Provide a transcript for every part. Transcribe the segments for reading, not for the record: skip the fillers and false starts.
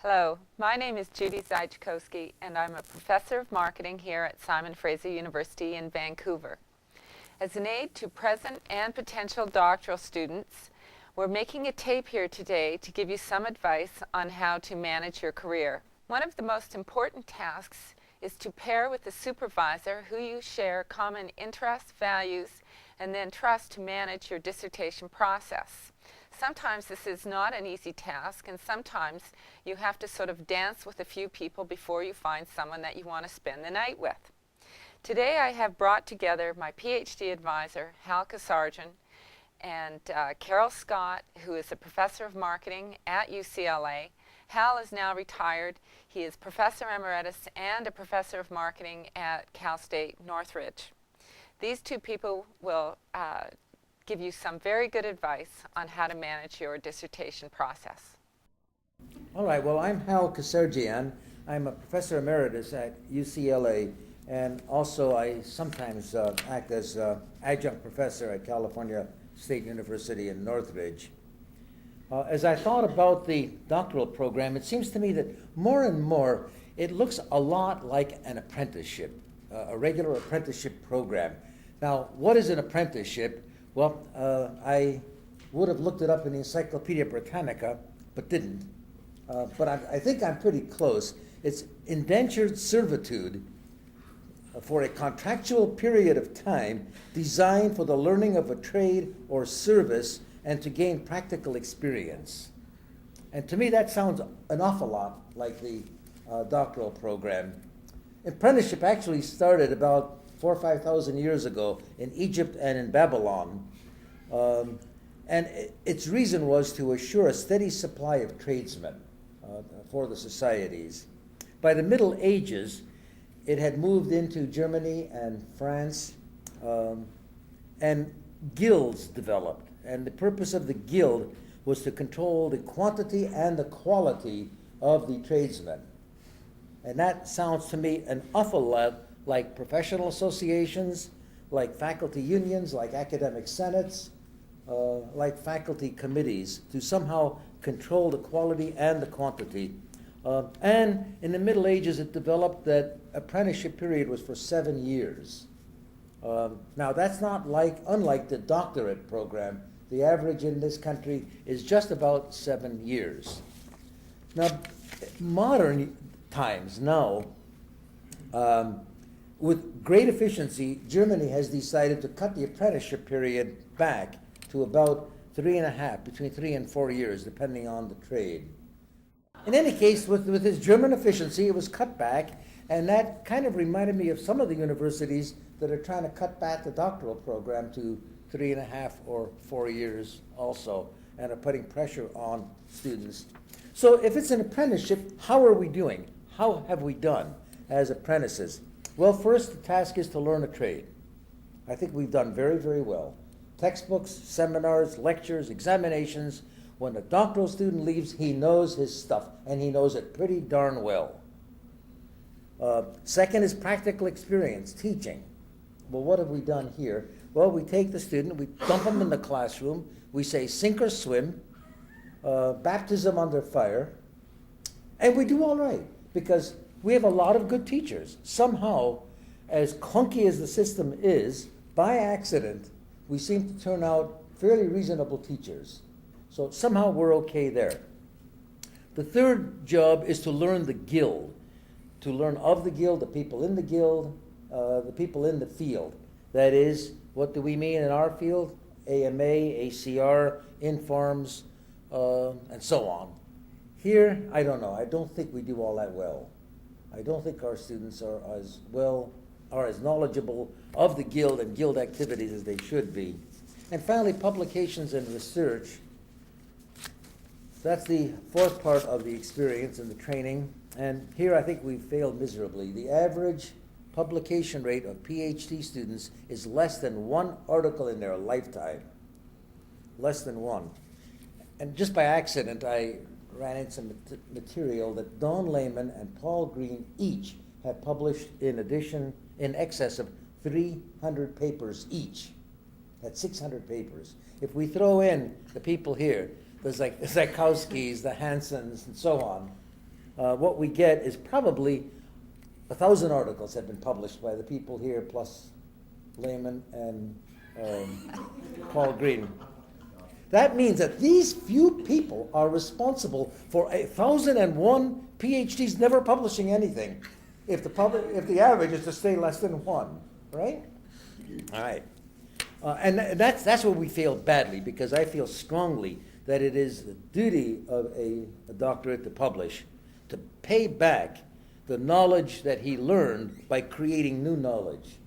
Hello, my name is Judy Zaichkowsky, and I'm a professor of marketing here at Simon Fraser University in Vancouver. As an aid to present and potential doctoral students, we're making a tape here today to give you some advice on how to manage your career. One of the most important tasks is to pair with a supervisor who you share common interests, values, and then trust to manage your dissertation process. Sometimes this is not an easy task, and sometimes you have to sort of dance with a few people before you find someone that you want to spend the night with. Today I have brought together my Ph.D. advisor, Halka Sargent, and Carol Scott, who is a professor of marketing at UCLA. Hal is now retired. He is professor emeritus and a professor of marketing at Cal State Northridge. These two people will give you some very good advice on how to manage your dissertation process. All right, well, I'm Hal Kasarjian. I'm a professor emeritus at UCLA, and also I sometimes act as adjunct professor at California State University in Northridge. As I thought about the doctoral program, it seems to me that more and more it looks a lot like an apprenticeship, a regular apprenticeship program. Now, what is an apprenticeship? Well, I would have looked it up in the Encyclopedia Britannica, but didn't. But I think I'm pretty close. It's indentured servitude for a contractual period of time designed for the learning of a trade or service and to gain practical experience. And to me, that sounds an awful lot like the doctoral program. Apprenticeship actually started about 4,000 or 5,000 years ago in Egypt and in Babylon. And its reason was to assure a steady supply of tradesmen for the societies. By the Middle Ages, it had moved into Germany and France, and guilds developed. And the purpose of the guild was to control the quantity and the quality of the tradesmen. And that sounds to me an awful lot like professional associations, like faculty unions, like academic senates, like faculty committees, to somehow control the quality and the quantity. And in the Middle Ages, it developed that apprenticeship period was for 7 years. Now, that's not unlike the doctorate program. The average in this country is just about 7 years. Now, modern times now, with great efficiency, Germany has decided to cut the apprenticeship period back to about 3.5, between 3 and 4 years, depending on the trade. In any case, with this German efficiency, it was cut back, and that kind of reminded me of some of the universities that are trying to cut back the doctoral program to 3.5 or 4 years also, and are putting pressure on students. So if it's an apprenticeship, how are we doing? How have we done as apprentices? Well, first, the task is to learn a trade. I think we've done very, very well. Textbooks, seminars, lectures, examinations. When a doctoral student leaves, he knows his stuff, and he knows it pretty darn well. Second is practical experience, teaching. Well, what have we done here? Well, we take the student, we dump him in the classroom, we say sink or swim, baptism under fire, and we do all right, because we have a lot of good teachers. Somehow, as clunky as the system is, by accident, we seem to turn out fairly reasonable teachers. So somehow we're okay there. The third job is to learn the guild, to learn of the guild, the people in the guild, the people in the field. That is, what do we mean in our field? AMA, ACR, Informs, and so on. Here, I don't know. I don't think we do all that well. I don't think our students are as knowledgeable of the guild and guild activities as they should be. And finally, publications and research. That's the fourth part of the experience and the training. And here I think we've failed miserably. The average publication rate of PhD students is less than one article in their lifetime. Less than one. And just by accident, I ran into some material that Don Lehman and Paul Green each have published in excess of 300 papers each. That's 600 papers. If we throw in the people here, the Zaichkowskys, the Hansons, and so on, what we get is probably 1,000 articles have been published by the people here, plus Lehman and Paul Green. That means that these few people are responsible for 1,001 PhDs never publishing anything. If the average is to stay less than one, right? All right. And that's where we failed badly, because I feel strongly that it is the duty of a doctorate to publish, to pay back the knowledge that he learned by creating new knowledge.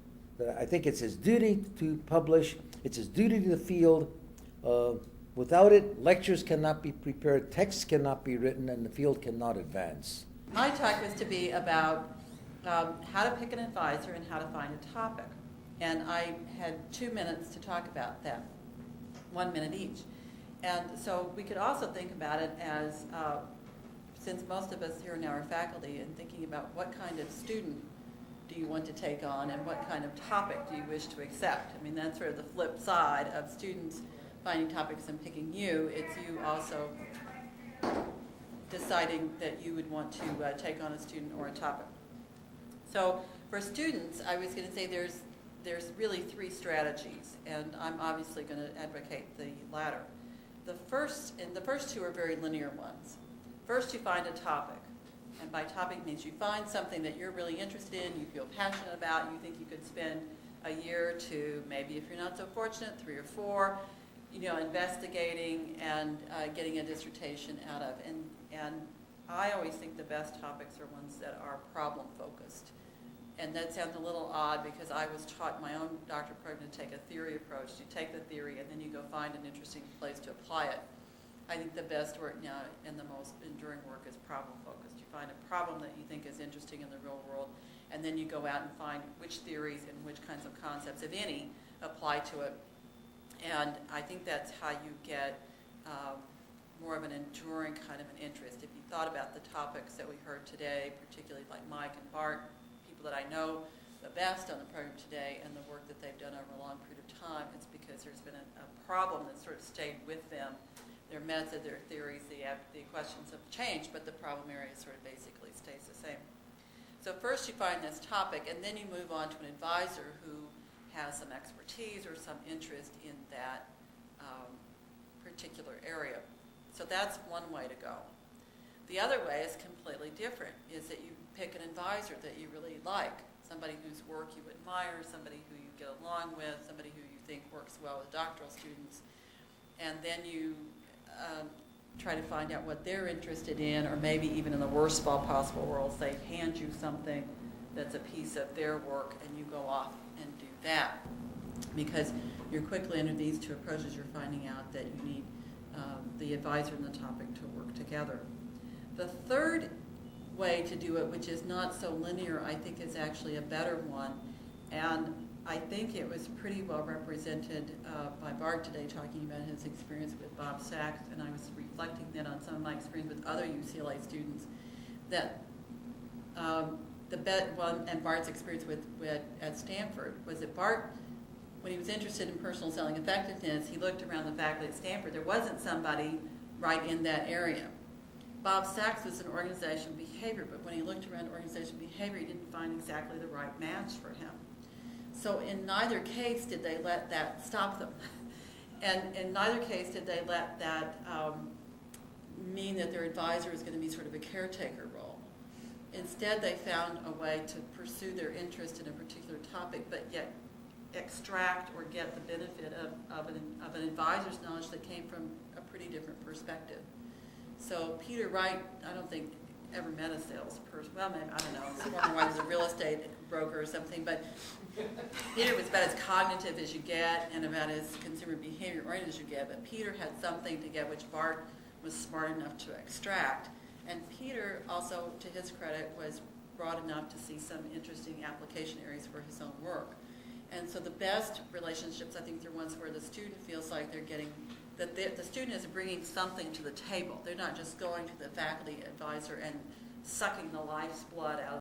I think it's his duty to publish. It's his duty to the field. Without it, lectures cannot be prepared, texts cannot be written, and the field cannot advance. My talk was to be about how to pick an advisor and how to find a topic. And I had 2 minutes to talk about that, 1 minute each. And so we could also think about it as, since most of us here now are faculty, and thinking about what kind of student do you want to take on and what kind of topic do you wish to accept. I mean, that's sort of the flip side of students finding topics and picking you. It's you also deciding that you would want to take on a student or a topic. So for students, I was going to say there's really 3 strategies, and I'm obviously going to advocate the latter. The first 2 are very linear ones. First, you find a topic, and by topic means you find something that you're really interested in, you feel passionate about, you think you could spend a year or 2, maybe if you're not so fortunate, 3 or 4, investigating and getting a dissertation out of. And I always think the best topics are ones that are problem focused. And that sounds a little odd, because I was taught in my own doctorate program to take a theory approach. You take the theory and then you go find an interesting place to apply it. I think the best work now and the most enduring work is problem focused. You find a problem that you think is interesting in the real world, and then you go out and find which theories and which kinds of concepts, if any, apply to it. And I think that's how you get more of an enduring kind of an interest. If you thought about the topics that we heard today, particularly like Mike and Bart, people that I know the best on the program today, and the work that they've done over a long period of time, it's because there's been a problem that sort of stayed with them. Their method, their theories, the questions have changed, but the problem area sort of basically stays the same. So first you find this topic, and then you move on to an advisor who has some expertise or some interest in that particular area. So that's one way to go. The other way is completely different, is that you pick an advisor that you really like, somebody whose work you admire, somebody who you get along with, somebody who you think works well with doctoral students, and then you try to find out what they're interested in, or maybe even in the worst of all possible worlds, they hand you something that's a piece of their work and you go off and do that. Because you're quickly under these 2 approaches, you're finding out that you need the advisor and the topic to work together. The third way to do it, which is not so linear, I think is actually a better one, and I think it was pretty well represented by Bart today, talking about his experience with Bob Sachs, and I was reflecting then on some of my experience with other UCLA students, that the one, and Bart's experience at Stanford, was that Bart, when he was interested in personal selling effectiveness, he looked around the faculty at Stanford. There wasn't somebody right in that area. Bob Sachs was in organizational behavior, but when he looked around organizational behavior, he didn't find exactly the right match for him. So in neither case did they let that stop them. And in neither case did they let that mean that their advisor is going to be sort of a caretaker role. Instead, they found a way to pursue their interest in a particular topic, but yet extract or get the benefit of an advisor's knowledge that came from a pretty different perspective. So Peter Wright, I don't think ever met a salesperson. Well, maybe, I don't know. His former wife was a real estate broker or something, but Peter was about as cognitive as you get and about as consumer behavior oriented as you get, but Peter had something to get which Bart was smart enough to extract. And Peter also, to his credit, was broad enough to see some interesting application areas for his own work. And so the best relationships, I think, are ones where the student feels like they're getting, that the student is bringing something to the table. They're not just going to the faculty advisor and sucking the life's blood out